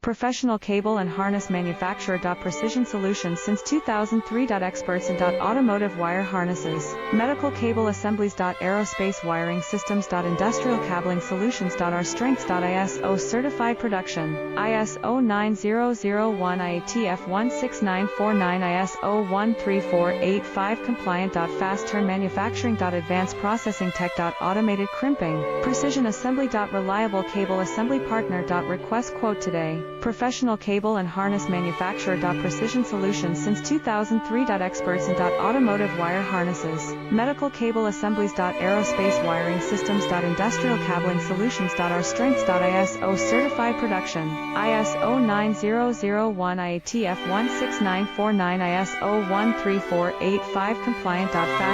Professional cable and harness manufacturer. Precision solutions since 2003. Experts in automotive wire harnesses, medical cable assemblies. Aerospace wiring systems. Industrial cabling solutions. Our strengths. ISO certified production, ISO 9001 IATF 16949 ISO 13485 compliant. Fast turn manufacturing. Advanced processing tech. Automated crimping, precision assembly. Reliable cable assembly partner. Request quote today. Professional cable and harness manufacturer. Precision solutions since 2003. Experts in automotive wire harnesses, medical cable assemblies. Aerospace wiring systems. Industrial cabling solutions. Our strengths. ISO certified production, ISO 9001 IATF 16949 ISO 13485 compliant. Fast